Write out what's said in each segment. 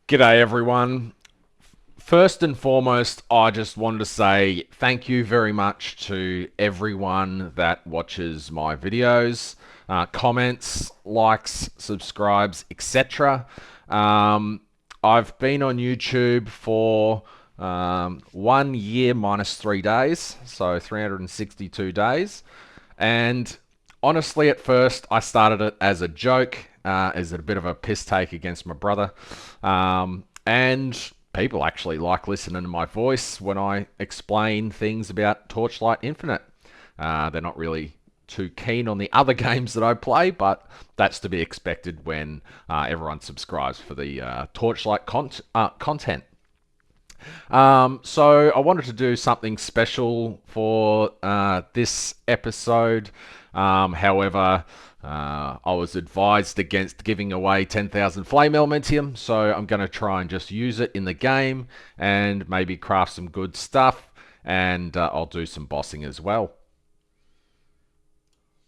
G'day everyone. First and foremost, I just wanted to say thank you very much to everyone that watches my videos, comments, likes, subscribes, etc. Um, I've been on YouTube for 1 year minus 3 days, so 362 days. And honestly, at first, I started it as a joke, as a bit of a piss take against my brother. And people actually like listening to my voice when I explain things about Torchlight Infinite. They're not really too keen on the other games that I play, but that's to be expected when everyone subscribes for the Torchlight content. So I wanted to do something special for this episode. However, I was advised against giving away 10,000 flame elementium, so I'm going to try and just use it in the game and maybe craft some good stuff, and I'll do some bossing as well.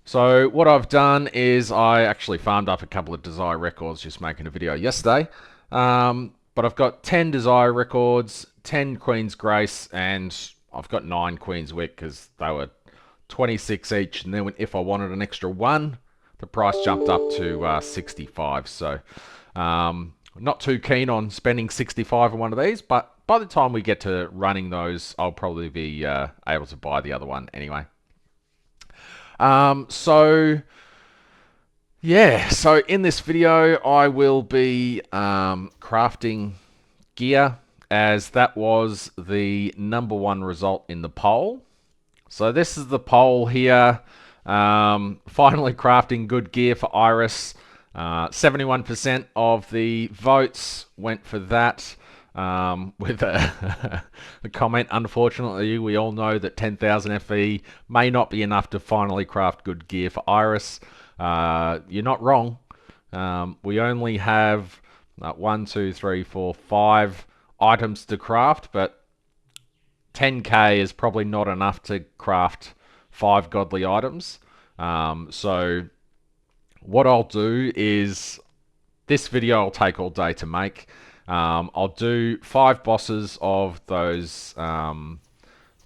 So what I've done is I actually farmed up a couple of Desire records just making a video yesterday. But I've got 10 Desire records, 10 Queen's Grace, and I've got 9 Queen's Wick because they were 26 each. And then if I wanted an extra one, the price jumped up to 65. So not too keen on spending 65 on one of these, but by the time we get to running those, I'll probably be able to buy the other one anyway. So yeah, so in this video, I will be crafting gear as that was the #1 result in the poll. So this is the poll here. Finally crafting good gear for Iris. 71% of the votes went for that. With a comment, unfortunately, we all know that 10,000 FE may not be enough to finally craft good gear for Iris. You're not wrong. We only have 1, 2, 3, 4, 5 items to craft, but 10k is probably not enough to craft 5 godly items. So what I'll do is this video will take all day to make. I'll do 5 bosses of those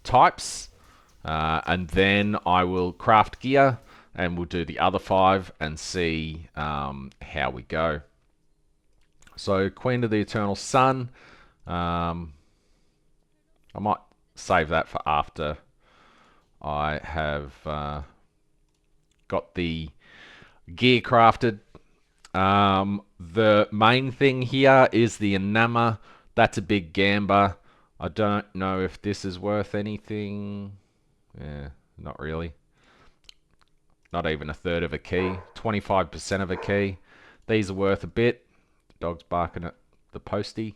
types, and then I will craft gear, and we'll do the other 5 and see how we go. So Queen of the Eternal Sun, I might save that for after I have got the gear crafted. The main thing here is the Enamor. That's a big gamba. I don't know if this is worth anything. Yeah, not really. Not even a third of a key. 25% of a key. These are worth a bit. The dog's barking at the postie.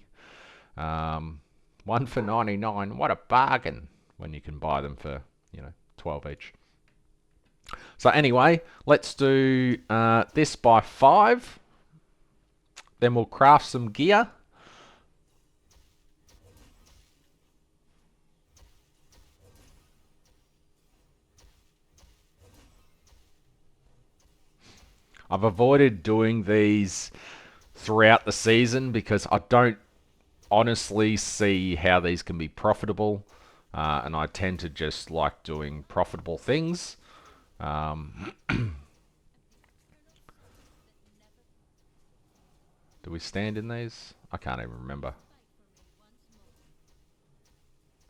1 for 99. What a bargain when you can buy them for, 12 each. So anyway, let's do this by 5. Then we'll craft some gear. I've avoided doing these throughout the season because I don't honestly see how these can be profitable. And I tend to just like doing profitable things. Do we stand in these? I can't even remember.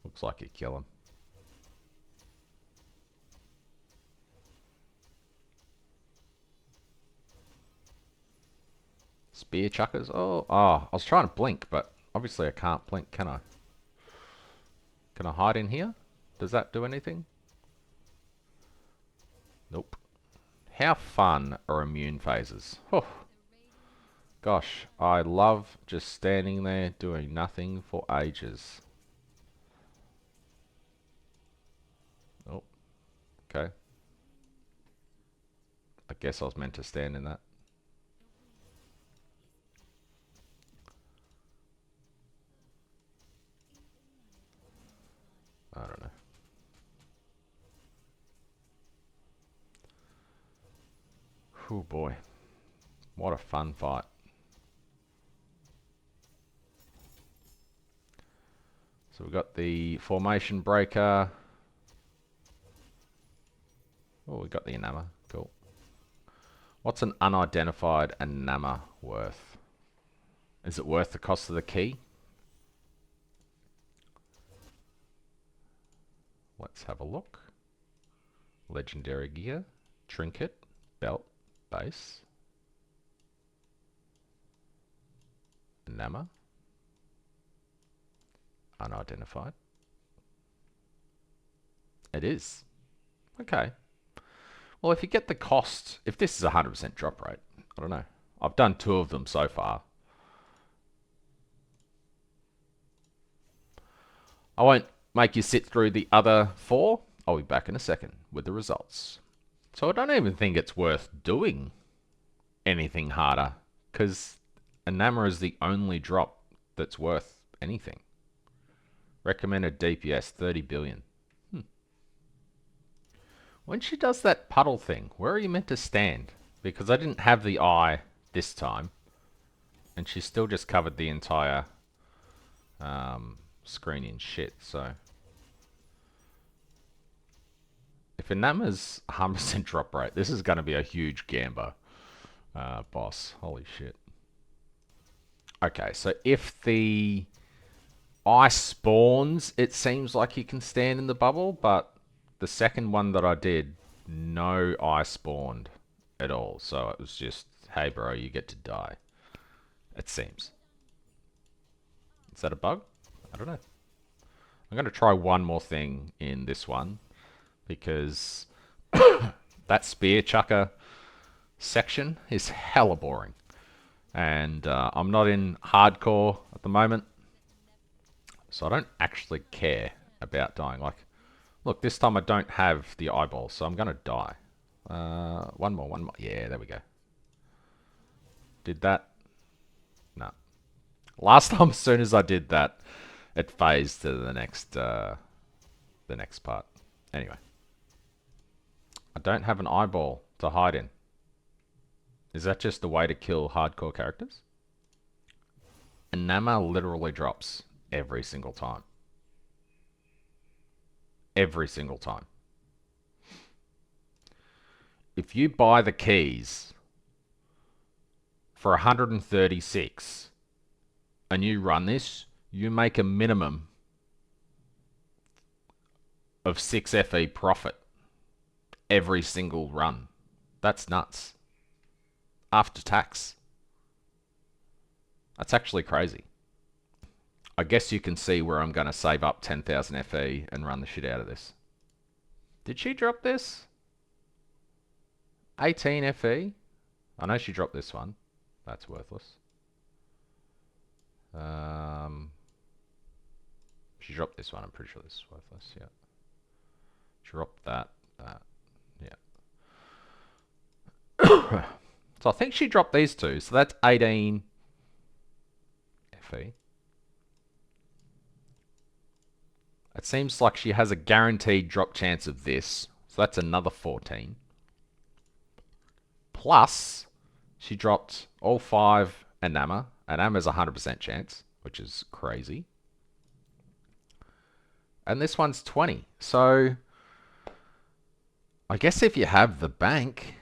Looks like you kill them. Spear chuckers? Oh, I was trying to blink, but obviously I can't blink, can I? Can I hide in here? Does that do anything? Nope. How fun are immune phases? Oh, gosh, I love just standing there doing nothing for ages. Oh, okay. I guess I was meant to stand in that. I don't know. Oh boy. What a fun fight. So we've got the formation breaker. Oh, we got the enammer. Cool. What's an unidentified enammer worth? Is it worth the cost of the key? Let's have a look. Legendary gear, trinket, belt, base, enammer, unidentified. It is. Okay. Well, if you get the cost, if this is a 100% drop rate, I don't know. I've done 2 of them so far. I won't make you sit through the other 4. I'll be back in a second with the results. So I don't even think it's worth doing anything harder, because enammer is the only drop that's worth anything. Recommended DPS 30 billion. When she does that puddle thing, where are you meant to stand? Because I didn't have the eye this time, and she still just covered the entire screen in shit. So if enammer's 100% drop rate, this is going to be a huge gamba boss. Holy shit. Okay, so if the eye spawns, it seems like you can stand in the bubble, but the second one that I did, no eye spawned at all. So it was just, hey bro, you get to die. It seems. Is that a bug? I don't know. I'm going to try one more thing in this one, because that spear chucker section is hella boring. And I'm not in hardcore at the moment, so I don't actually care about dying. Like, look, this time I don't have the eyeball, so I'm going to die. One more. Yeah, there we go. Did that? No. Last time, as soon as I did that, it phased to the next part. Anyway. I don't have an eyeball to hide in. Is that just a way to kill hardcore characters? Enammer literally drops every single time. Every single time. If you buy the keys for 136 and you run this, you make a minimum of 6 FE profit every single run. That's nuts. After tax. That's actually crazy. I guess you can see where I'm going to save up 10,000 FE and run the shit out of this. Did she drop this? 18 FE? I know she dropped this one. That's worthless. She dropped this one. I'm pretty sure this is worthless. Yeah. Dropped that. Yeah. So I think she dropped these 2. So that's 18 FE. It seems like she has a guaranteed drop chance of this. So that's another 14. Plus, she dropped all 5 enammer. Enammer's a 100% chance, which is crazy. And this one's 20. So, I guess if you have the bank...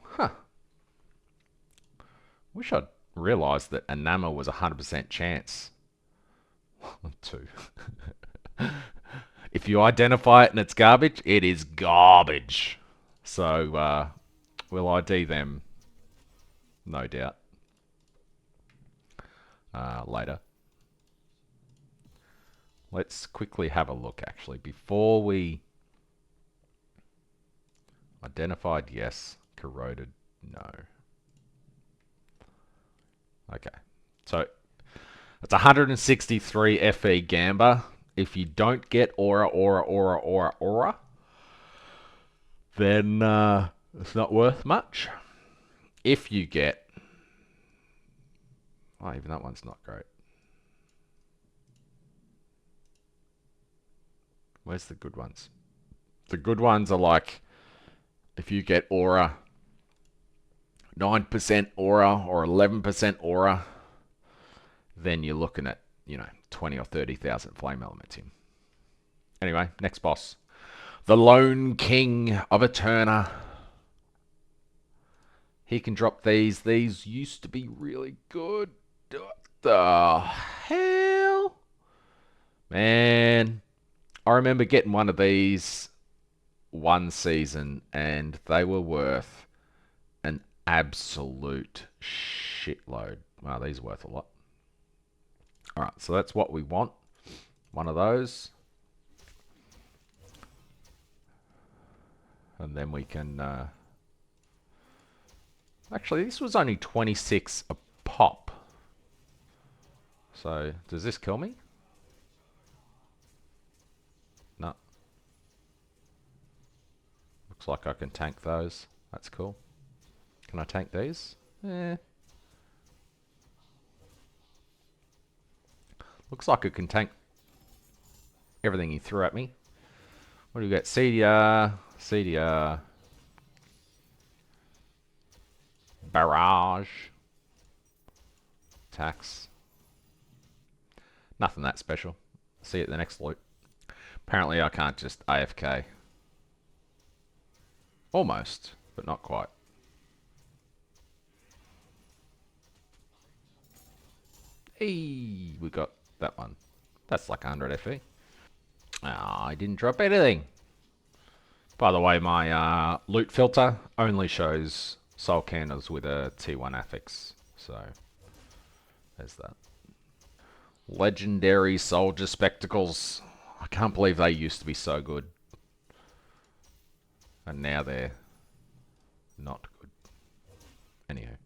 Huh. Wish I'd realised that enammer was a 100% chance. 2. If you identify it and it's garbage, it is garbage. So, we'll ID them, no doubt, later. Let's quickly have a look, actually, before we... Identified, yes. Corroded, no. Okay. So, it's 163 FE Gamba. If you don't get Aura, then it's not worth much. If you get... Oh, even that one's not great. Where's the good ones? The good ones are like, if you get Aura, 9% Aura or 11% Aura, then you're looking at you know, 20 or 30,000 flame elements in. Anyway, next boss. The Lone King of Eterna. He can drop these. These used to be really good. What the hell? Man, I remember getting one of these one season and they were worth an absolute shitload. Wow, these are worth a lot. Alright, so that's what we want. One of those. And then we can... Actually, this was only 26 a pop. So, does this kill me? No. Looks like I can tank those. That's cool. Can I tank these? Eh. Looks like I can tank everything he threw at me. What do we got? CDR. Barrage. Tax. Nothing that special. See you at the next loot. Apparently I can't just AFK. Almost, but not quite. Hey, we got that one. That's like 100 FE. I didn't drop anything. By the way, my loot filter only shows soul candles with a T1 affix. So, there's that. Legendary soldier spectacles. I can't believe they used to be so good. And now they're not good. Anywho.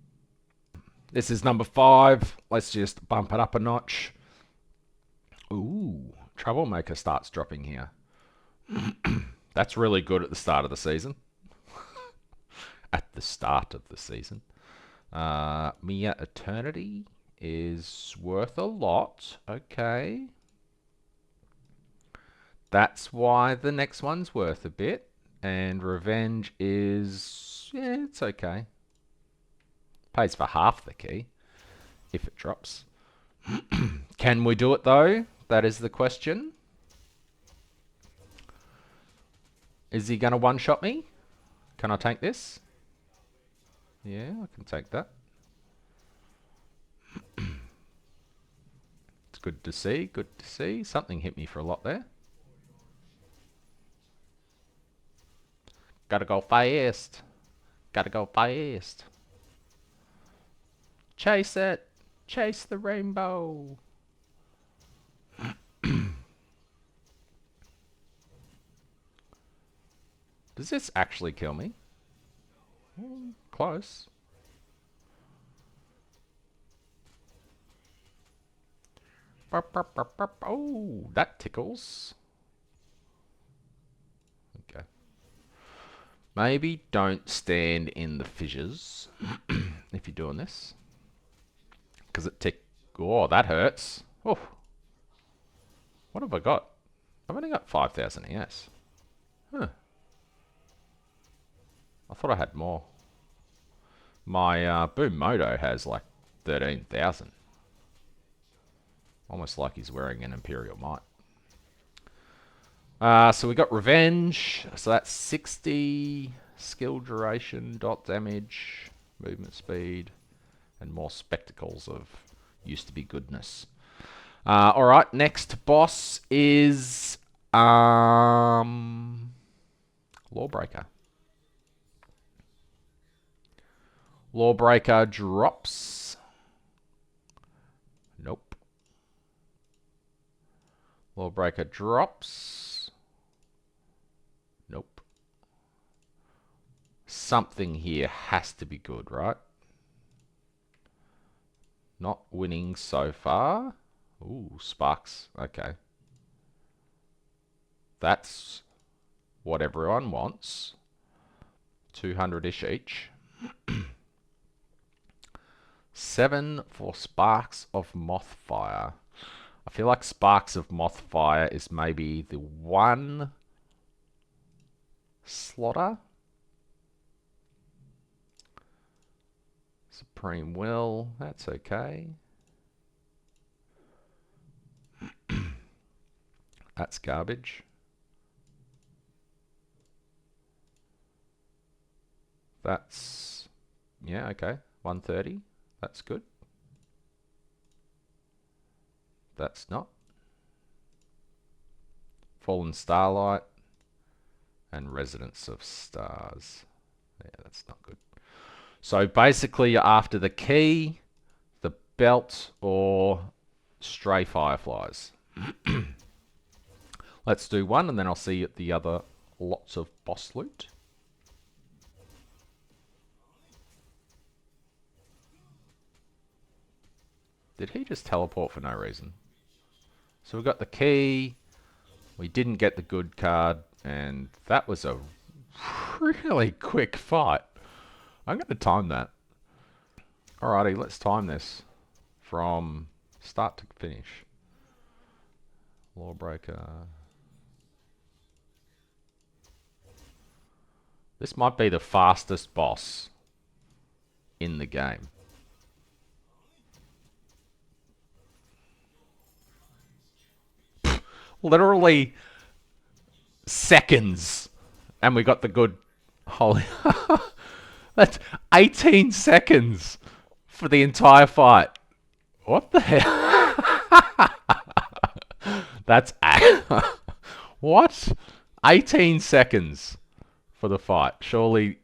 This is number 5. Let's just bump it up a notch. Ooh, Troublemaker starts dropping here. That's really good at the start of the season. At the start of the season. Mere Eternity is worth a lot. Okay. That's why the next one's worth a bit. And Revenge is... yeah, it's okay. Pays for half the key. If it drops. Can we do it though? That is the question. Is he going to one-shot me? Can I tank this? Yeah, I can take that. It's good to see, good to see. Something hit me for a lot there. Gotta go fast. Gotta go fast. Chase it. Chase the rainbow. Does this actually kill me? Close. Oh, that tickles. Okay. Maybe don't stand in the fissures if you're doing this. Because it tick... oh, that hurts. Oh. What have I got? I've only got 5,000 ES. Huh. I thought I had more. My Boom Moto has like 13,000. Almost like he's wearing an Imperial Might. So we got Revenge. So that's 60 skill duration, dot damage, movement speed, and more spectacles of used to be goodness. Alright, next boss is Lawbreaker. Lawbreaker drops. Nope. Lawbreaker drops. Nope. Something here has to be good, right? Not winning so far. Ooh, Sparks. Okay. That's what everyone wants. 200-ish each. 7 for Sparks of Mothfire. I feel like Sparks of Mothfire is maybe the one slaughter. Supreme Will, that's okay. That's garbage. That's, yeah, okay. 130. That's good. That's not. Fallen Starlight and Residence of Stars. Yeah, that's not good. So basically, you're after the key, the belt, or stray fireflies. Let's do one, and then I'll see at the other lots of boss loot. Did he just teleport for no reason? So we got the key. We didn't get the good card, and that was a really quick fight. I'm going to time that. Alrighty, let's time this from start to finish. Lawbreaker. This might be the fastest boss in the game. Literally seconds. And we got the good... Holy... That's 18 seconds for the entire fight. What the hell? That's... What? 18 seconds for the fight. Surely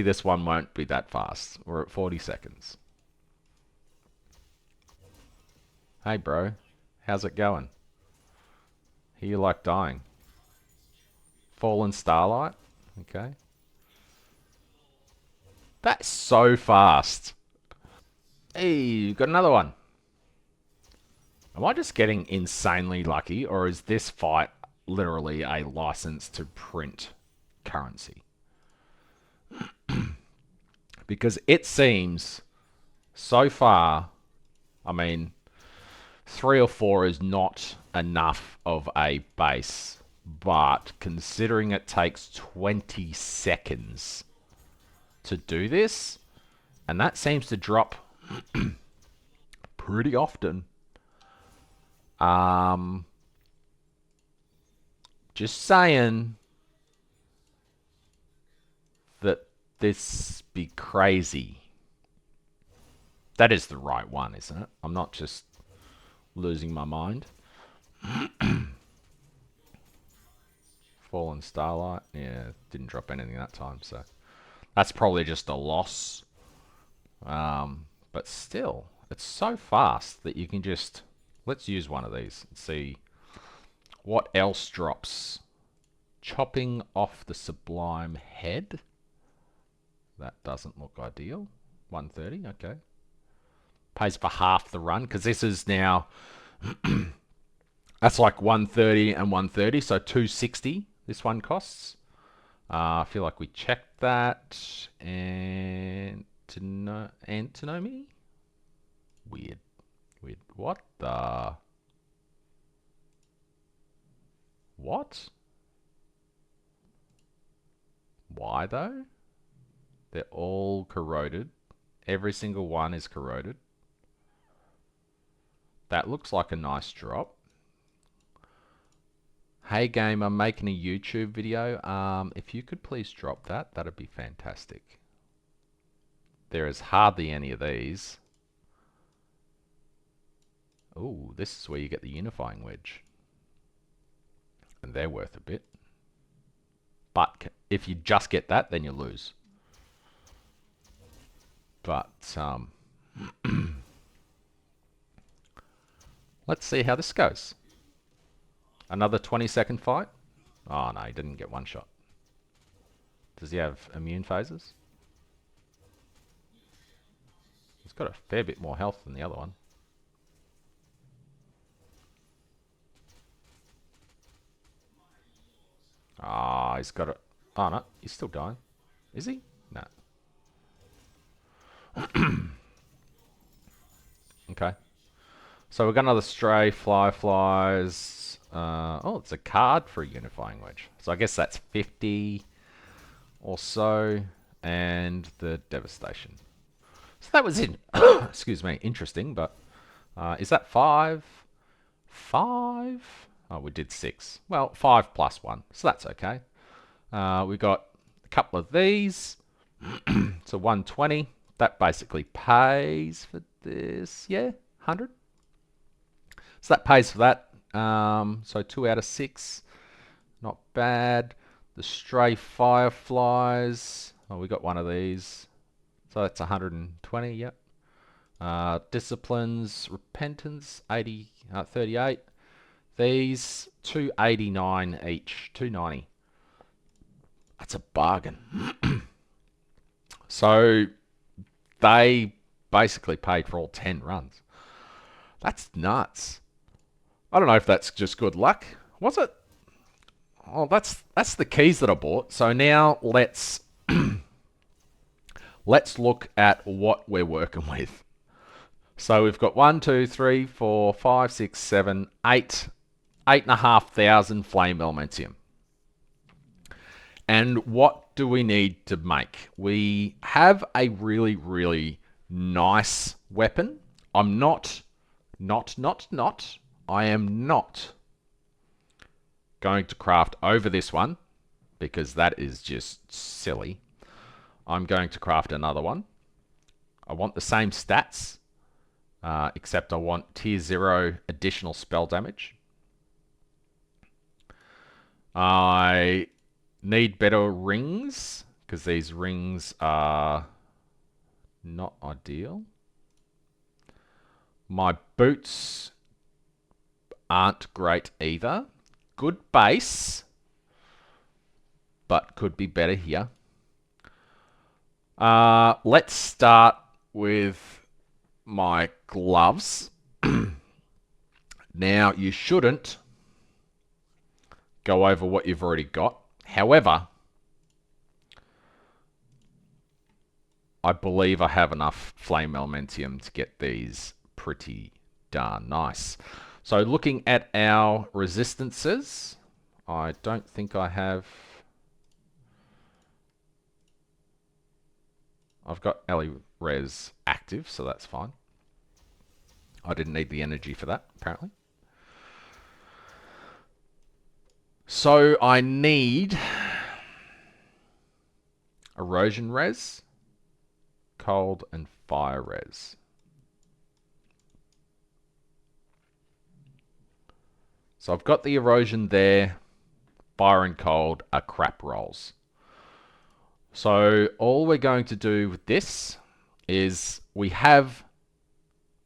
this one won't be that fast. We're at 40 seconds. Hey, bro. How's it going? Here you like dying? Fallen Starlight? Okay. That's so fast. Hey, you got another one. Am I just getting insanely lucky, or is this fight literally a license to print currency? Because it seems so far, I mean, 3 or 4 is not enough of a base, but considering it takes 20 seconds to do this, and that seems to drop pretty often. Just saying that this be crazy. That is the right one, isn't it? I'm not just losing my mind. Fallen Starlight. Yeah, didn't drop anything that time, so that's probably just a loss. But still, it's so fast that you can just... Let's use one of these and see what else drops. Chopping off the Sublime Head. That doesn't look ideal. 130, okay. Pays for half the run, because this is now... That's like 130 and 130, so 260 this one costs. I feel like we checked that. And Antinomy? Weird. What the... What? Why though? They're all corroded. Every single one is corroded. That looks like a nice drop. Hey game, I'm making a YouTube video. If you could please drop that, that'd be fantastic. There is hardly any of these. Oh, this is where you get the unifying wedge. And they're worth a bit. But if you just get that, then you lose. But, let's see how this goes. Another 20-second fight? Oh no, he didn't get one shot. Does he have immune phases? He's got a fair bit more health than the other one. Ah, he's got it. Oh no, he's still dying. Is he? No. Okay. So we've got another stray fireflies. Oh, it's a card for a unifying wedge. So I guess that's 50 or so. And the devastation. So that was in. Excuse me, interesting, but is that 5? 5? Oh, we did 6. Well, 5 plus 1, so that's okay. We got a couple of these. So 120. That basically pays for this. Yeah, 100. So that pays for that. So 2 out of 6. Not bad. The stray fireflies. Oh, we got one of these. So that's 120, yep. Disciplines, repentance, 38. These, 289 each, 290. That's a bargain. So they basically paid for all 10 runs. That's nuts. I don't know if that's just good luck. Was it? Oh, that's the keys that I bought. So now let's look at what we're working with. So we've got 1, 2, 3, 4, 5, 6, 7, 8, 8,500 flame elementium. And what do we need to make? We have a really, really nice weapon. I am not going to craft over this one because that is just silly. I'm going to craft another one. I want the same stats, except I want tier 0 additional spell damage. I need better rings because these rings are not ideal. My boots aren't great either. Good base, but could be better here. Let's start with my gloves. Now, you shouldn't go over what you've already got. However, I believe I have enough flame elementium to get these pretty darn nice. So looking at our resistances, I don't think I have... I've got Res active, so that's fine. I didn't need the energy for that, apparently. So I need Erosion Res, Cold and Fire Res. So I've got the Erosion there. Fire and Cold are crap rolls. So all we're going to do with this is we have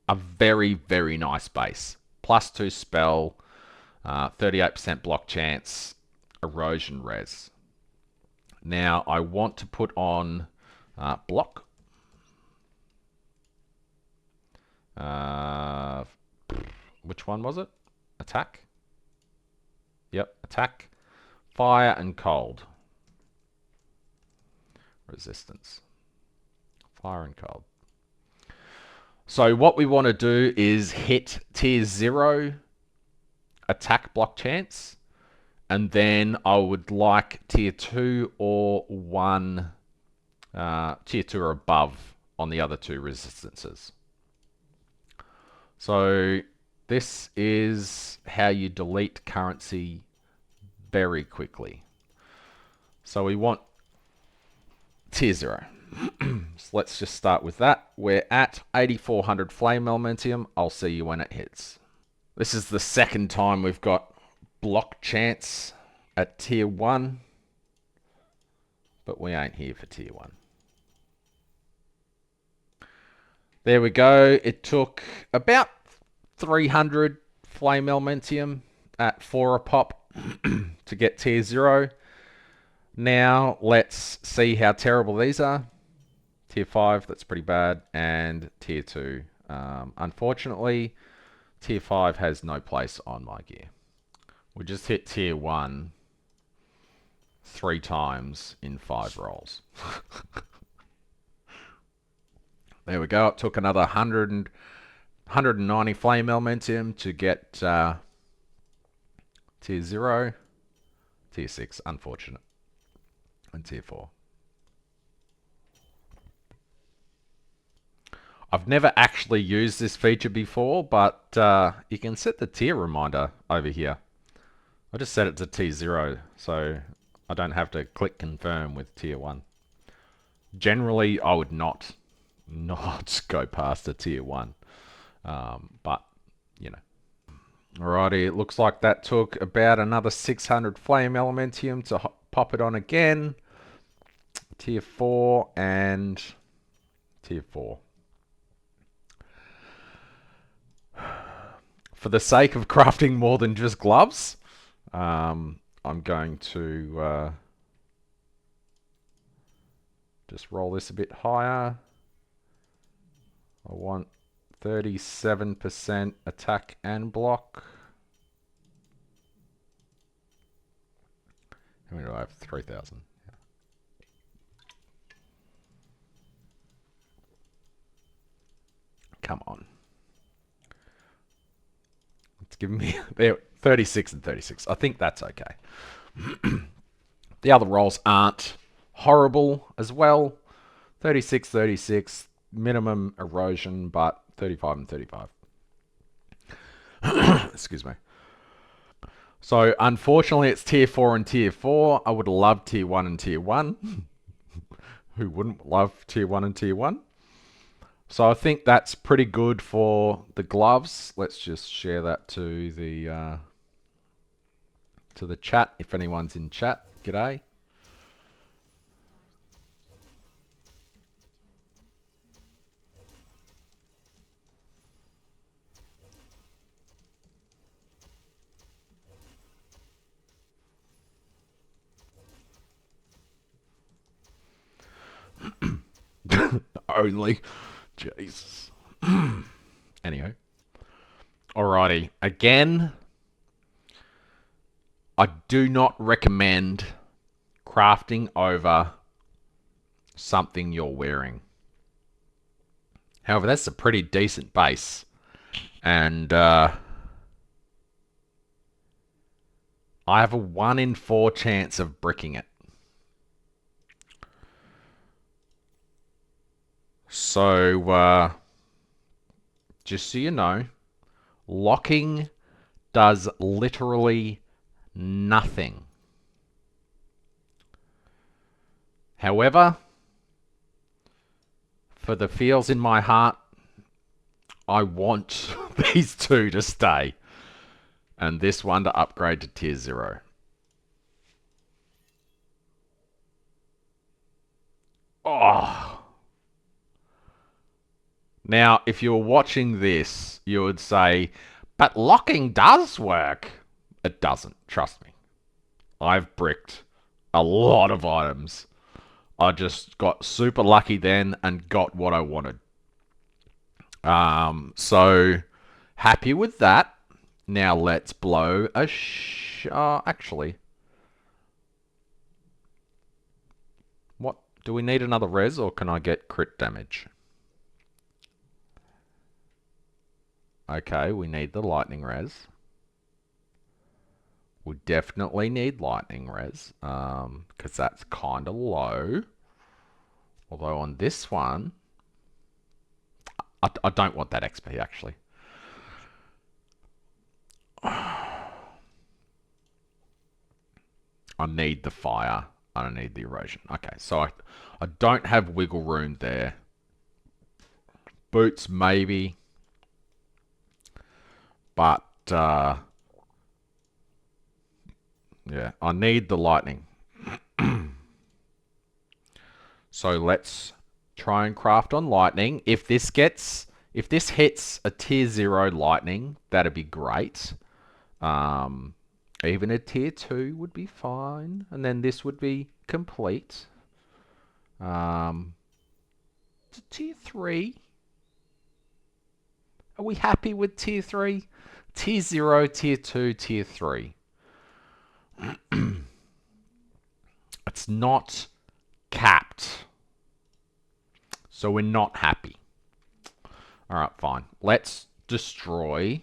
a very, very nice base. +2 spell, 38% block chance, Erosion Res. Now I want to put on block. Which one was it? Attack? Yep, attack. Fire and Cold. Resistance. Fire and Cold. So what we want to do is hit tier 0 attack block chance, and then I would like tier 2 or 1, tier 2 or above on the other 2 resistances. So this is how you delete currency very quickly. So we want tier 0. So let's just start with that. We're at 8,400 flame elementium. I'll see you when it hits. This is the second time we've got block chance at tier 1, but we ain't here for tier 1. There we go. It took about 300 flame elementium at 4 a pop to get tier 0. Now let's see how terrible these are. Tier 5, that's pretty bad, and tier 2. Unfortunately, tier 5 has no place on my gear. We just hit tier 1 3 times in 5 rolls. There we go. It took another 190 flame elementium to get tier 0, tier 6, unfortunate, and tier 4. I've never actually used this feature before, but you can set the tier reminder over here. I just set it to T0, so I don't have to click confirm with tier 1. Generally, I would not go past a tier 1. But, you know. Alrighty, it looks like that took about another 600 flame elementium to pop it on again. Tier 4 and tier 4. For the sake of crafting more than just gloves, I'm going to just roll this a bit higher. I want 37% attack and block. How many do I have? 3,000. Yeah. Come on. It's giving me there 36 and 36. I think that's okay. The other rolls aren't horrible as well. 36, 36, minimum erosion, but 35 and 35. Excuse me. So, unfortunately, it's tier 4 and tier 4. I would love tier 1 and tier 1. Who wouldn't love tier 1 and tier 1? So, I think that's pretty good for the gloves. Let's just share that to the chat. If anyone's in chat, g'day. Only. Jesus. Anyway. Alrighty. Again, I do not recommend crafting over something you're wearing. However, that's a pretty decent base. And I have a 1 in 4 chance of bricking it. So, just so you know, locking does literally nothing. However, for the feels in my heart, I want these two to stay. And this one to upgrade to tier 0. Oh. Now, if you were watching this, you would say, but locking does work. It doesn't, trust me. I've bricked a lot of items. I just got super lucky then and got what I wanted. So, happy with that. Now let's blow a actually. What? Do we need another res or can I get crit damage? Okay, we need the lightning res. We definitely need lightning res, because that's kind of low. Although on this one, I don't want that XP actually. I need the fire. I don't need the erosion. Okay, so I don't have wiggle room there. Boots maybe. But, yeah, I need the lightning. So let's try and craft on lightning. If this hits a tier 0 lightning, that'd be great. Even a tier 2 would be fine. And then this would be complete. Tier 3. Are we happy with tier 3? Tier 0, tier 2, tier 3. It's not capped. So we're not happy. Alright, fine. Let's destroy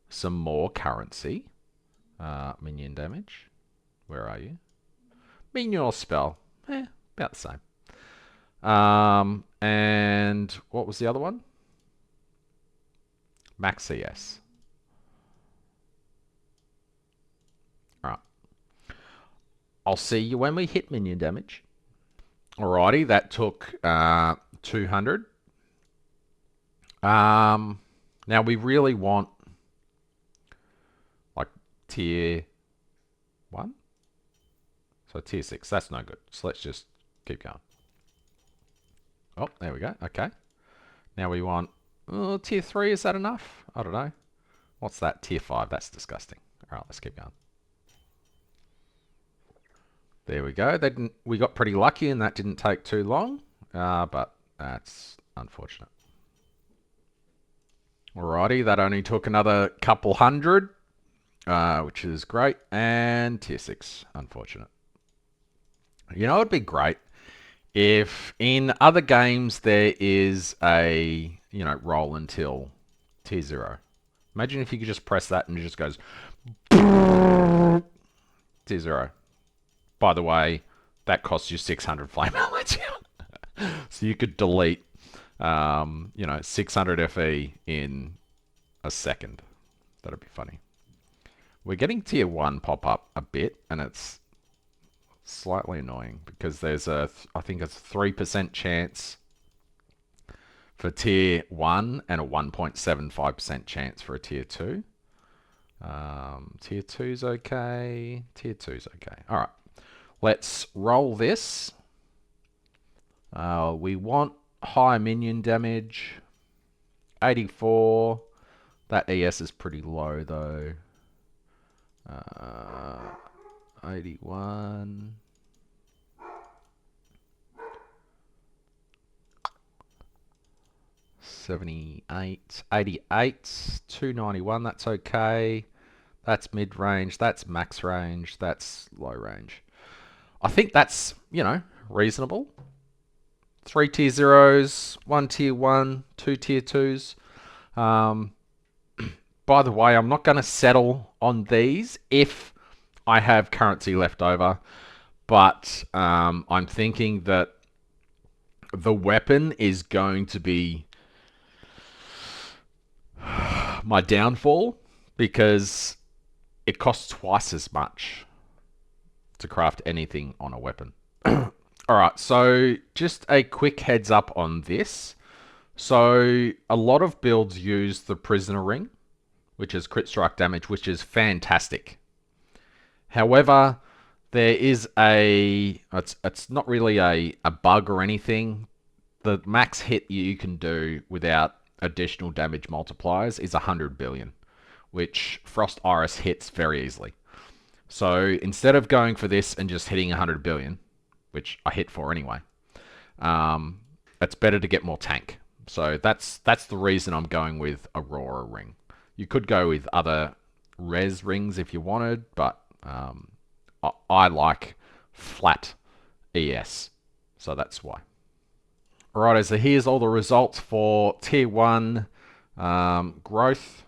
some more currency. Minion damage. Where are you? Minion or spell. About the same. And what was the other one? Max CS. I'll see you when we hit minion damage. Alrighty, that took 200. Now we really want like tier 1. So tier 6, that's no good. So let's just keep going. Oh, there we go. Okay. Now we want tier 3, is that enough? I don't know. What's that? Tier 5, that's disgusting. Alright, let's keep going. There we go. We got pretty lucky and that didn't take too long, but that's unfortunate. Alrighty, that only took another couple hundred, which is great. And tier 6, unfortunate. You know, it'd be great if in other games there is a, roll until tier 0. Imagine if you could just press that and it just goes tier 0. By the way, that costs you 600 flame elements. So you could delete, 600 FE in a second. That'd be funny. We're getting tier 1 pop up a bit, and it's slightly annoying because there's I think it's a 3% chance for tier 1 and a 1.75% chance for a tier 2. Tier 2's okay. Tier 2's okay. All right. Let's roll this. We want high minion damage. 84. That ES is pretty low though. 81. $78. 88. 291. That's okay. That's mid range. That's max range. That's low range. I think that's, reasonable. 3 tier 0s, 1 tier 1, 2 tier 2s. By the way, I'm not going to settle on these if I have currency left over. But I'm thinking that the weapon is going to be my downfall because it costs twice as much to craft anything on a weapon. Alright, so just a quick heads up on this. So a lot of builds use the prisoner ring, which is crit strike damage, which is fantastic. However, there is it's not really a bug or anything. The max hit you can do without additional damage multipliers is 100 billion, which Frost Iris hits very easily. So instead of going for this and just hitting 100 billion, which I hit for anyway, it's better to get more tank. So that's the reason I'm going with Aurora Ring. You could go with other res rings if you wanted, but I like flat ES, so that's why. Alright, so here's all the results for tier 1 growth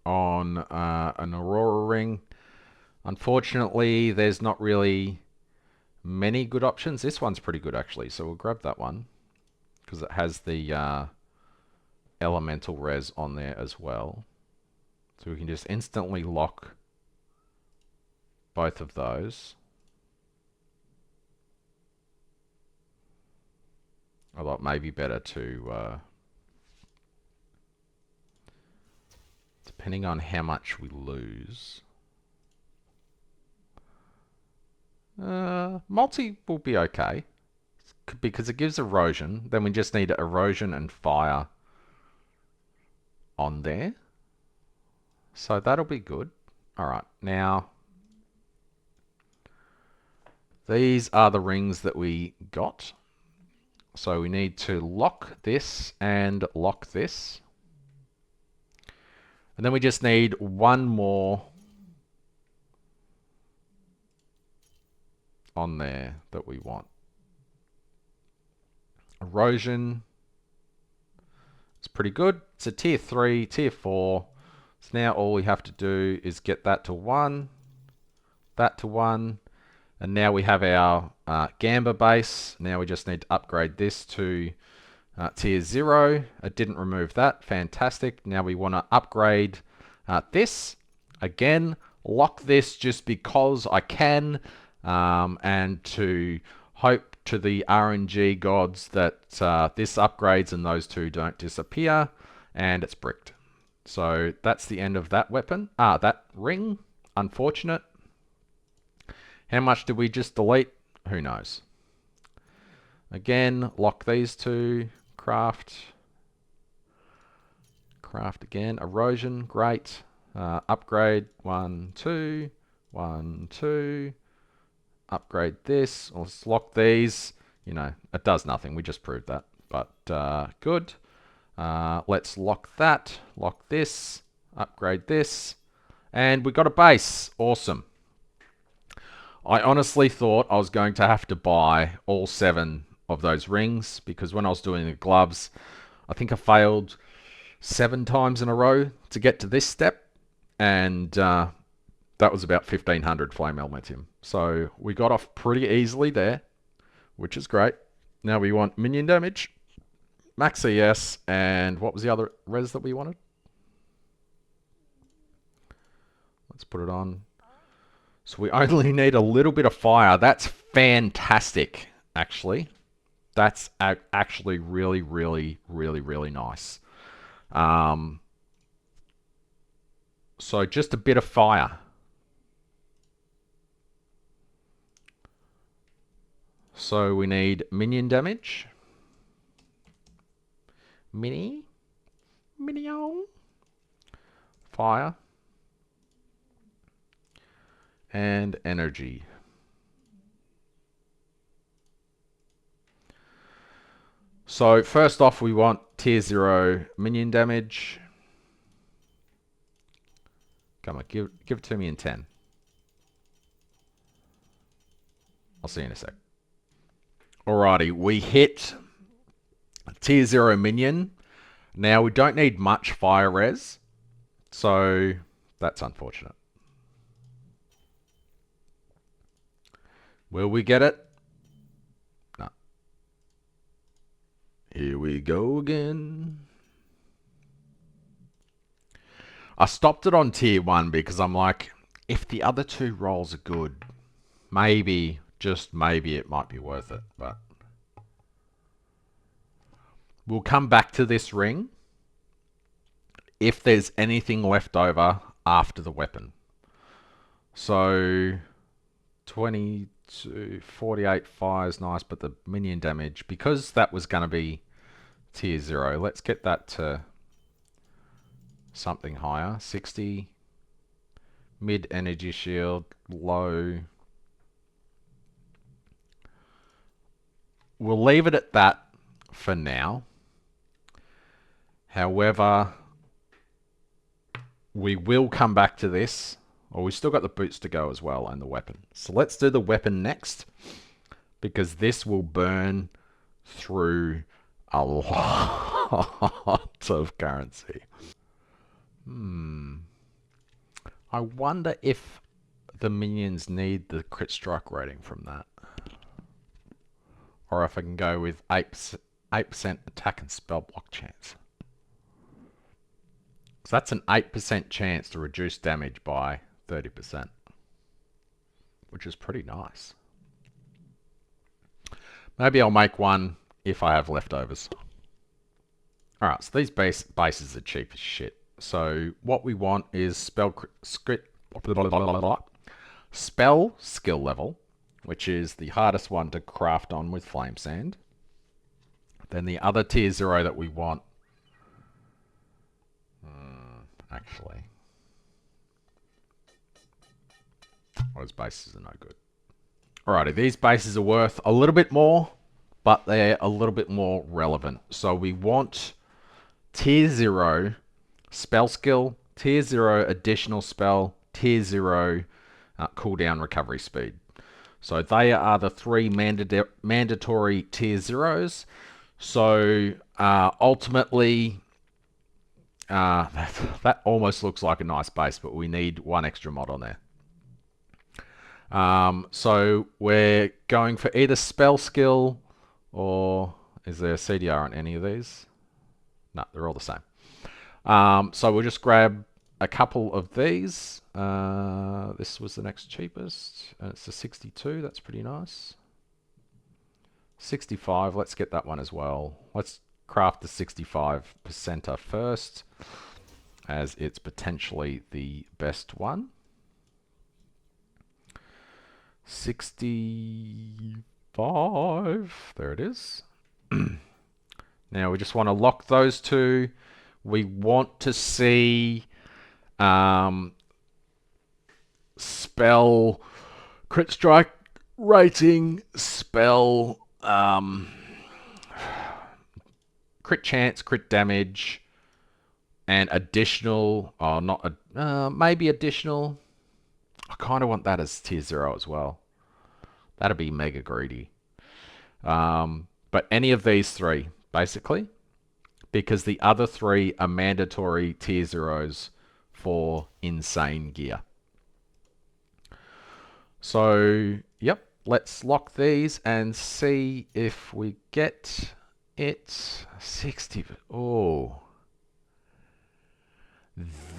on an Aurora Ring. Unfortunately, there's not really many good options. This one's pretty good actually, so we'll grab that one because it has the elemental res on there as well. So we can just instantly lock both of those. I thought maybe better to, depending on how much we lose. Multi will be okay because it gives erosion. Then we just need erosion and fire on there. So that'll be good. Alright, now these are the rings that we got. So we need to lock this and lock this. And then we just need one more on there that we want. Erosion. It's pretty good. It's a tier 3, tier 4. So now all we have to do is get that to 1, that to 1, and now we have our Gamba base. Now we just need to upgrade this to tier 0. It didn't remove that. Fantastic. Now we want to upgrade this. Again, lock this just because I can, and to hope to the RNG gods that this upgrades and those two don't disappear, and it's bricked. So that's the end of that weapon. That ring. Unfortunate. How much did we just delete? Who knows? Again, lock these two. Craft. Craft again. Corrosion. Great. Upgrade. 1, 2. 1, 2. Upgrade this. Let's lock these. You know, it does nothing. We just proved that. But good. Let's lock that. Lock this. Upgrade this. And we got a base. Awesome. I honestly thought I was going to have to buy all 7 of those rings, because when I was doing the gloves, I think I failed 7 times in a row to get to this step, and that was about 1500 flame elementium. So we got off pretty easily there, which is great. Now we want minion damage, max ES, and what was the other res that we wanted? Let's put it on. So we only need a little bit of fire. That's fantastic, actually. That's actually really, really, really, really nice. So just a bit of fire. So we need minion damage. Minion. Fire. And energy. So first off, we want tier 0 minion damage. Come on, give it to me in 10. I'll see you in a sec. Alrighty, we hit tier 0 minion. Now we don't need much fire res, so that's unfortunate. Will we get it? No. Here we go again. I stopped it on tier 1 because I'm like, if the other 2 rolls are good, maybe, just maybe it might be worth it. But we'll come back to this ring if there's anything left over after the weapon. So 22, 48 fire is nice, but the minion damage, because that was going to be tier 0, let's get that to something higher. 60. Mid energy shield, low. We'll leave it at that for now. However, we will come back to this. Well, we still got the boots to go as well, and the weapon. So let's do the weapon next, because this will burn through a lot of currency. I wonder if the minions need the crit strike rating from that. Or if I can go with 8% attack and spell block chance. So that's an 8% chance to reduce damage by 30%. Which is pretty nice. Maybe I'll make one if I have leftovers. Alright, so these bases are cheap as shit. So what we want is spell skill level, which is the hardest one to craft on with flame sand. Then the other tier 0 that we want, actually, those bases are no good. Alrighty, these bases are worth a little bit more, but they're a little bit more relevant. So we want tier 0 spell skill, tier 0 additional spell, tier 0 cooldown recovery speed. So they are the 3 mandatory tier 0s. So ultimately, that almost looks like a nice base, but we need 1 extra mod on there. So we're going for either spell skill, or is there a CDR on any of these? No, they're all the same. So we'll just grab a couple of these. This was the next cheapest, and it's a 62. That's pretty nice. 65. Let's get that one as well. Let's craft the 65%er first, as it's potentially the best one. 65. There it is. Now we just want to lock those two. We want to see spell crit strike rating, spell crit chance, crit damage, and additional, maybe additional. I kind of want that as tier 0 as well. That'd be mega greedy. But any of these three, basically, because the other three are mandatory tier 0s for insane gear. So, yep, let's lock these and see if we get it. 60. Oh.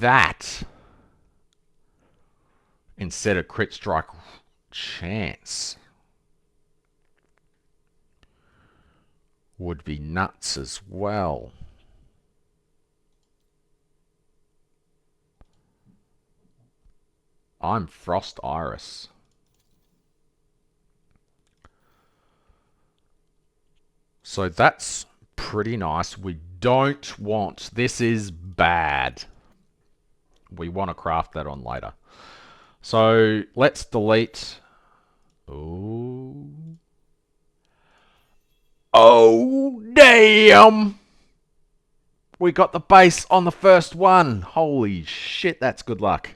That, instead of crit strike chance, would be nuts as well. I'm Frost Iris. So that's pretty nice. We don't want, this is bad. We want to craft that on later. So let's delete. Oh. Oh, damn. We got the base on the first one. Holy shit, that's good luck.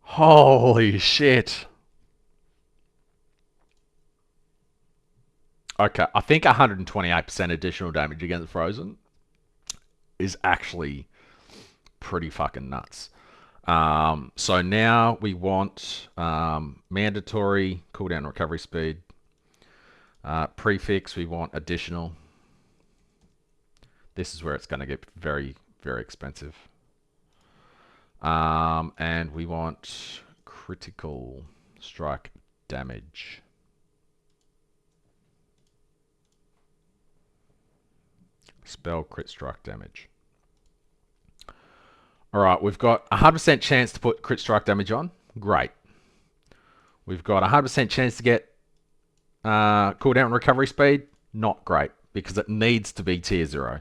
Holy shit. Okay, I think 128% additional damage against Frozen is actually pretty fucking nuts. So now we want mandatory cooldown recovery speed. Prefix, we want additional. This is where it's going to get very, very expensive. And we want critical strike damage. Spell crit strike damage. Alright, we've got a 100% chance to put crit strike damage on. Great. We've got a 100% chance to get cooldown recovery speed. Not great, because it needs to be tier 0.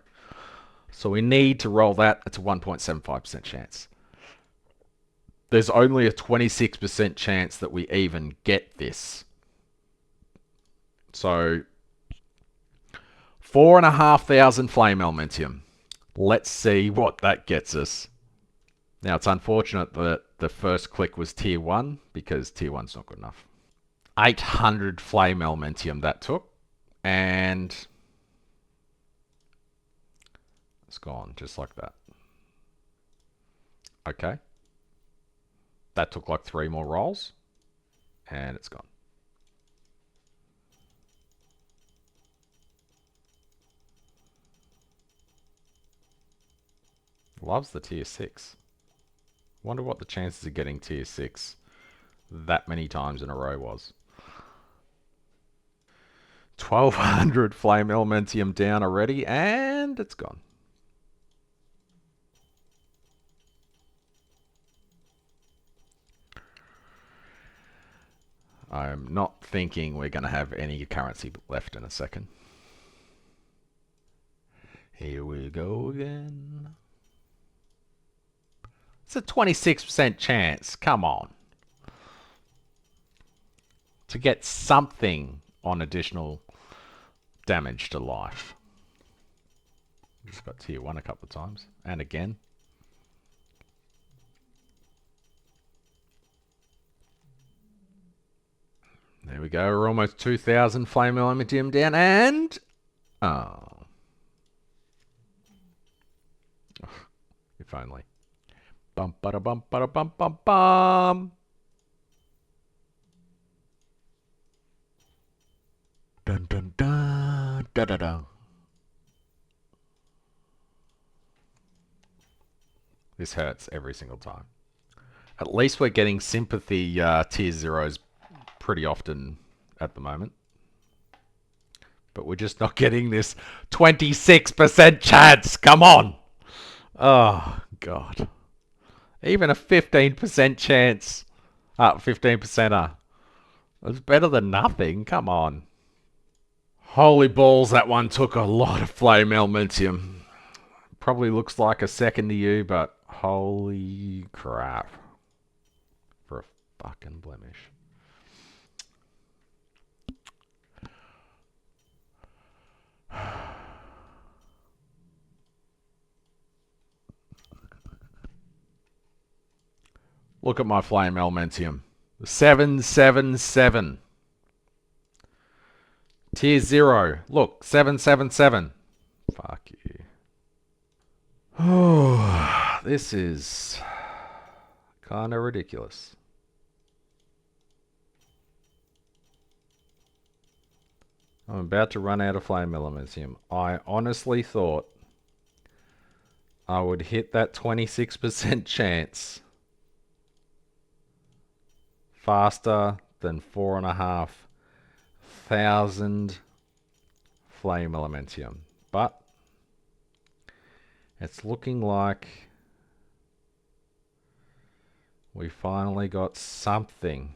So we need to roll that. It's a 1.75% chance. There's only a 26% chance that we even get this. So 4,500 flame elementium. Let's see what that gets us. Now, it's unfortunate that the first click was tier 1, because tier 1's not good enough. 800 flame elementium that took, and it's gone just like that. Okay. That took like 3 more rolls, and it's gone. Loves the tier 6. Wonder what the chances of getting tier 6 that many times in a row was. 1,200 flame elementium down already, and it's gone. I'm not thinking we're going to have any currency left in a second. Here we go again. It's a 26% chance. Come on. To get something on additional damage to life. Just got tier 1 a couple of times. And again. There we go. We're almost 2,000 flame elementium down. And... oh. If only. Bum ba bum ba bum bum bum. Dun dun dun da da da. This hurts every single time. At least we're getting sympathy tier zeros pretty often at the moment. But we're just not getting this 26% chance. Come on. Oh, God. Even a 15% chance. 15%er. It's better than nothing. Come on. Holy balls, that one took a lot of flame elementium. Probably looks like a second to you, but holy crap. For a fucking blemish. Look at my flame elementium. 777. Tier 0. Look, 777. Fuck you. Oh, this is kind of ridiculous. I'm about to run out of flame elementium. I honestly thought I would hit that 26% chance faster than 4,500 flame elementium. But it's looking like we finally got something.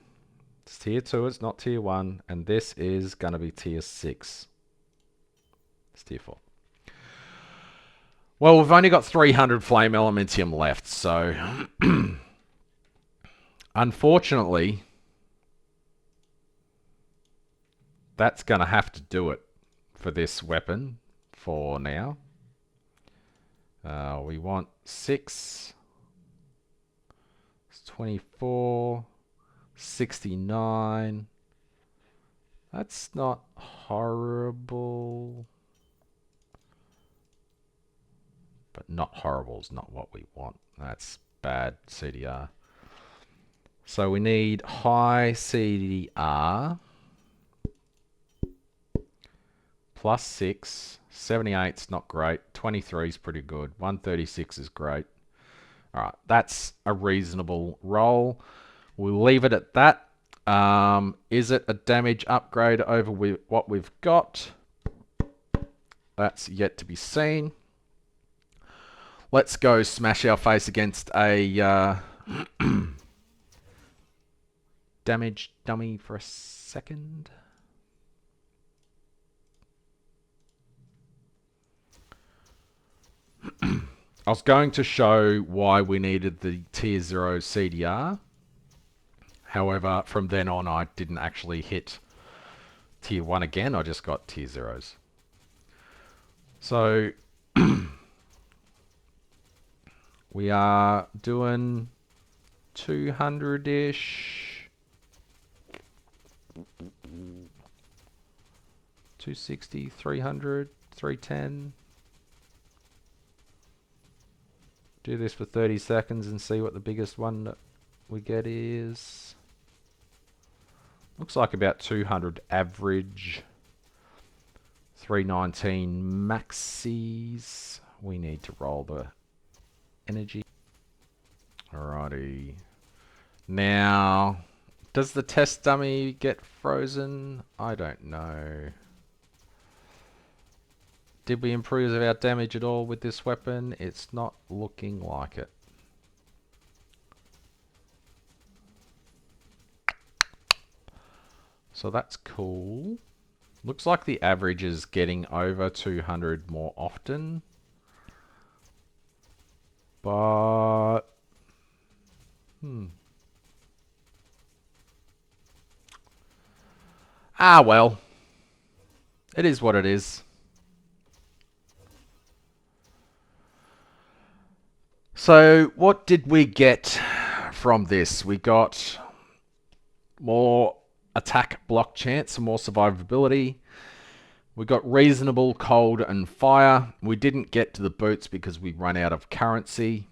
It's tier 2, it's not tier 1, and this is going to be tier 6. It's tier 4. Well, we've only got 300 flame elementium left, so unfortunately, that's going to have to do it for this weapon for now. We want 6. It's 24. 69. That's not horrible. But not horrible is not what we want. That's bad CDR. So we need high CDR. Plus 6. 78's not great. 23 is pretty good. 136 is great. Alright, that's a reasonable roll. We'll leave it at that. Is it a damage upgrade over what we've got? That's yet to be seen. Let's go smash our face against a damage dummy for a second. I was going to show why we needed the tier 0 CDR. However, from then on, I didn't actually hit tier 1 again. I just got tier 0s. So, we are doing 200-ish. 260, 300, 310. Do this for 30 seconds and see what the biggest one that we get is. Looks like about 200 average. 319 maxis. We need to roll the energy. Alrighty. Now, does the test dummy get frozen? I don't know. Did we improve our damage at all with this weapon? It's not looking like it. So that's cool. Looks like the average is getting over 200 more often. But... ah, well. It is what it is. So, what did we get from this? We got more attack block chance, more survivability. We got reasonable cold and fire. We didn't get to the boots because we run out of currency.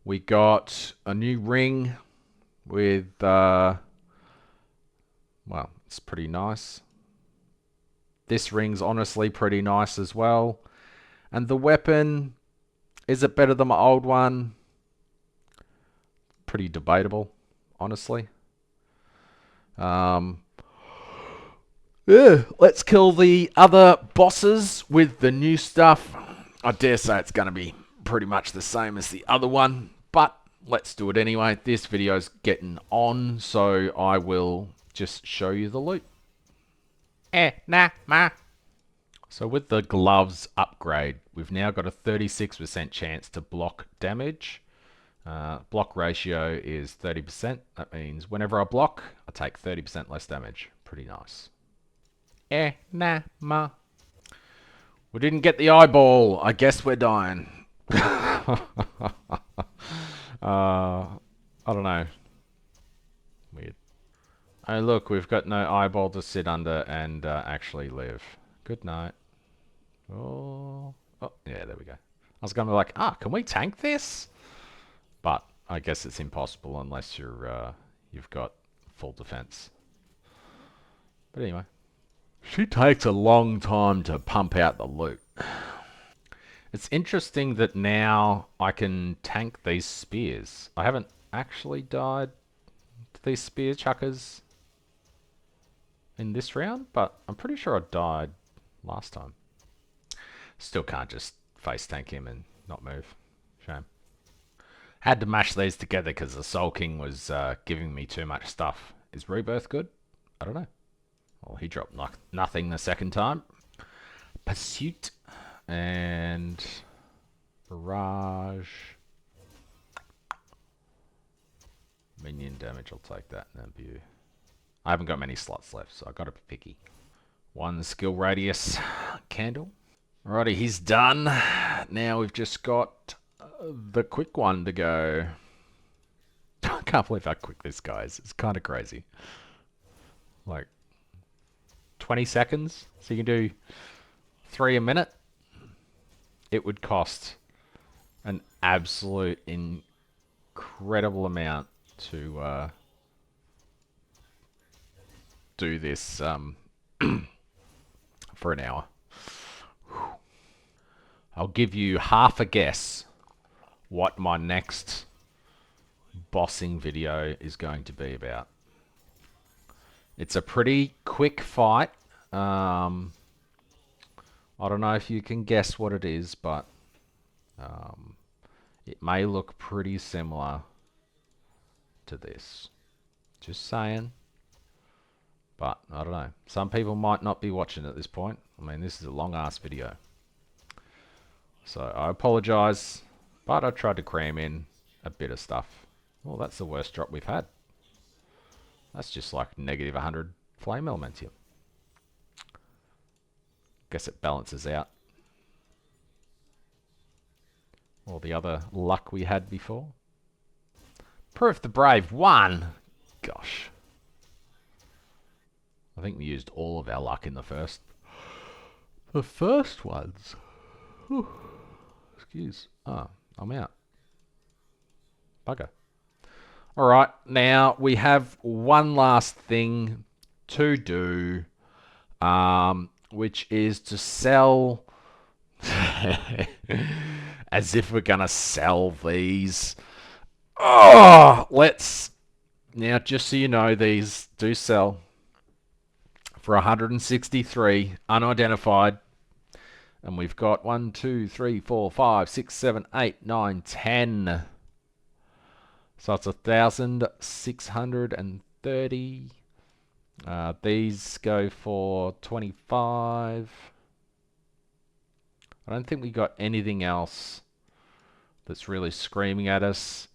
We got a new ring with, well, it's pretty nice. This ring's honestly pretty nice as well. And the weapon, Is it better than my old one? Pretty debatable, honestly. Yeah, let's kill the other bosses with the new stuff. I dare say it's going to be pretty much the same as the other one, but let's do it anyway. This video's getting on, so I will just show you the loot. So with the gloves upgrade, we've now got a 36% chance to block damage. Block ratio is 30%. That means whenever I block, I take 30% less damage. Pretty nice. We didn't get the eyeball. I guess we're dying. I don't know. Weird. Oh, look, we've got no eyeball to sit under and actually live. Good night. Oh, yeah, there we go. I was going to be like, can we tank this? But I guess it's impossible unless you've got full defense. But anyway. She takes a long time to pump out the loot. It's interesting that now I can tank these spears. I haven't actually died to these spear chuckers in this round, but I'm pretty sure I died last time. Still can't just face tank him and not move. Shame. Had to mash these together because the Soul King was giving me too much stuff. Is Rebirth good? I don't know. Well, he dropped nothing the second time. Pursuit and Barrage. Minion damage, I'll take that. I haven't got many slots left, so I've got to be picky. One skill radius candle. Alrighty, he's done. Now we've just got the quick one to go. I can't believe how quick this guy is. It's kind of crazy. Like 20 seconds, so you can do 3 a minute. It would cost an absolute incredible amount to do this for an hour. I'll give you half a guess what my next bossing video is going to be about. It's a pretty quick fight. I don't know if you can guess what it is, but it may look pretty similar to this. Just saying. But I don't know. Some people might not be watching at this point. I mean, this is a long ass video. So I apologize, but I tried to cram in a bit of stuff. Well, that's the worst drop we've had. That's just like negative 100 flame elementium. Guess it balances out all the other luck we had before. Proof the Brave won. Gosh. I think we used all of our luck in the first ones. Whew. Excuse. I'm out. Bugger. Alright, now we have one last thing to do, which is to sell, as if we're gonna sell these. Let's, now just so you know, these do sell for 163, unidentified. And we've got 1, 2, 3, 4, 5, 6, 7, 8, 9, 10. So it's 1,630. These go for 25. I don't think we got anything else that's really screaming at us.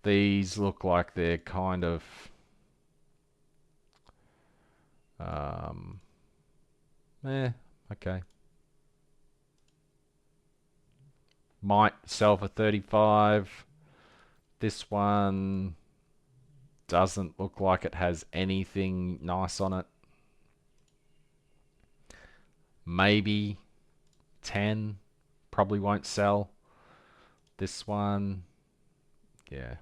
These look like they're kind of okay. Might sell for 35. This one doesn't look like it has anything nice on it. Maybe 10. Probably won't sell. This one, yeah.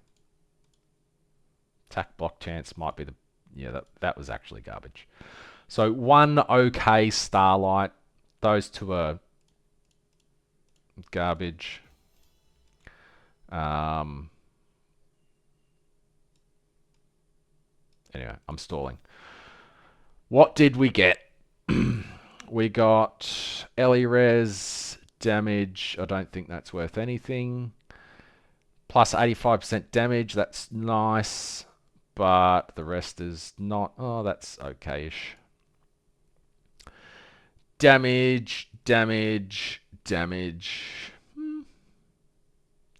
Attack block chance might be the, yeah, that was actually garbage. So one okay Starlight. Those two are garbage. Anyway, I'm stalling. What did we get? We got Res damage. I don't think that's worth anything. Plus 85% damage. That's nice. But the rest is not. Oh, that's okay-ish. Damage, damage, damage.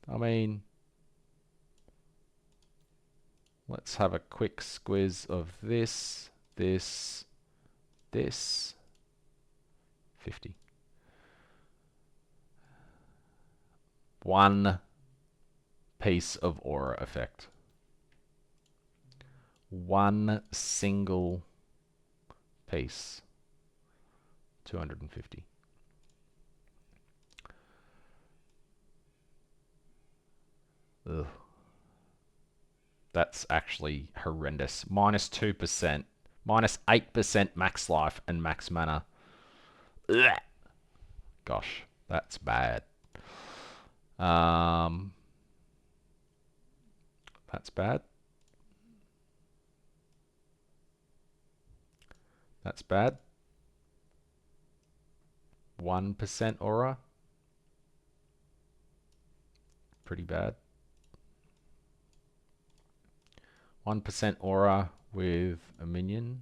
I mean, let's have a quick squiz of this, this, this. 50. One piece of aura effect. One single piece. 250. Ugh. That's actually horrendous. Minus 2%. Minus 8% max life and max mana. Ugh. Gosh, that's bad. That's bad. That's bad. 1% aura. Pretty bad. 1% aura with a minion.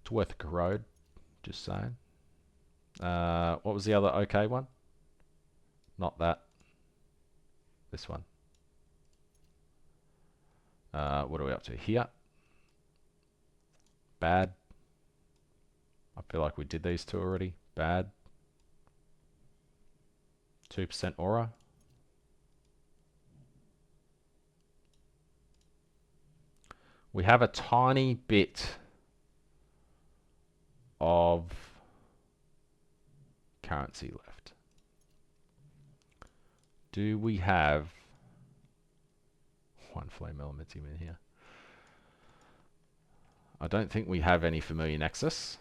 It's worth a corrode, just saying. What was the other okay one? Not that. This one. What are we up to here? Bad. I feel like we did these two already. Bad. 2% aura. We have a tiny bit of currency left. Do we have one flame elementum in here? I don't think we have any familiar nexus.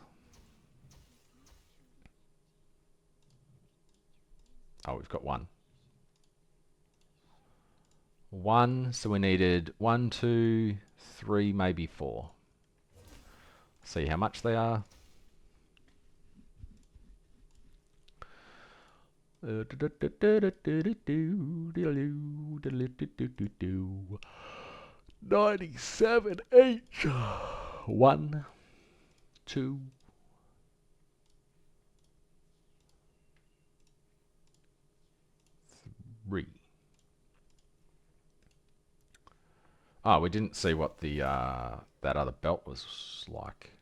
Oh, we've got one. One, so we needed 1, 2, 3, maybe 4. See how much they are. 97 each. 1, 2, 3. Oh, we didn't see what the that other belt was like.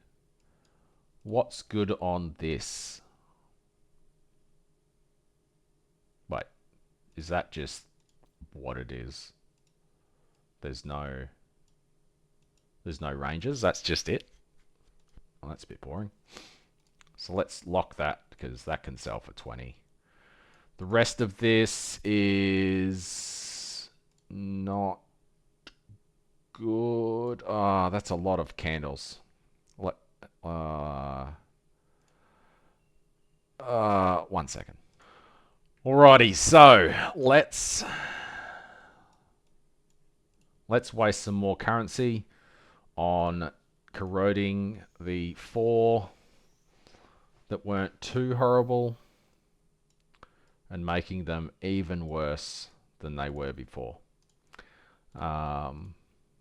What's good on this? Wait, is that just what it is? There's no ranges. That's just it. Oh, that's a bit boring. So let's lock that because that can sell for 20. The rest of this is not good. Ah, oh, that's a lot of candles. What? 1 second. Alrighty, so let's waste some more currency on corroding the 4 that weren't too horrible and making them even worse than they were before.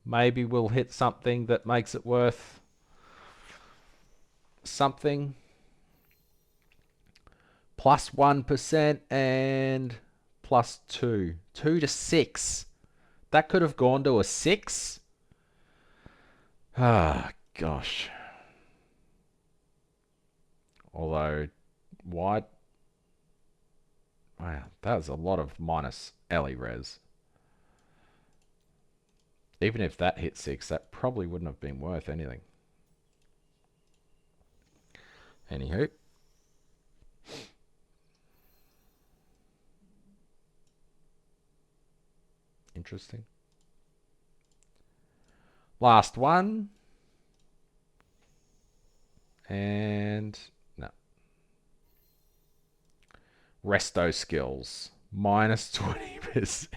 Maybe we'll hit something that makes it worth something. Plus 1% and plus 2. 2 to 6. That could have gone to a 6. Ah, gosh. Although, wide. Wow, that was a lot of minus res. Even if that hit 6, that probably wouldn't have been worth anything. Anywho. Interesting. Last one. And no. Resto skills. minus 20%.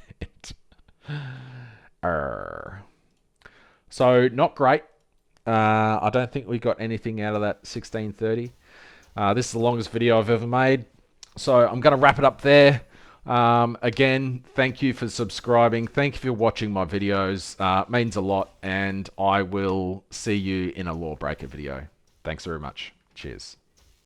So not great. I don't think we got anything out of that 1630. This is the longest video I've ever made. So I'm going to wrap it up there. Again, thank you for subscribing. Thank you for watching my videos. It means a lot. And I will see you in a Lawbreaker video. Thanks very much. Cheers.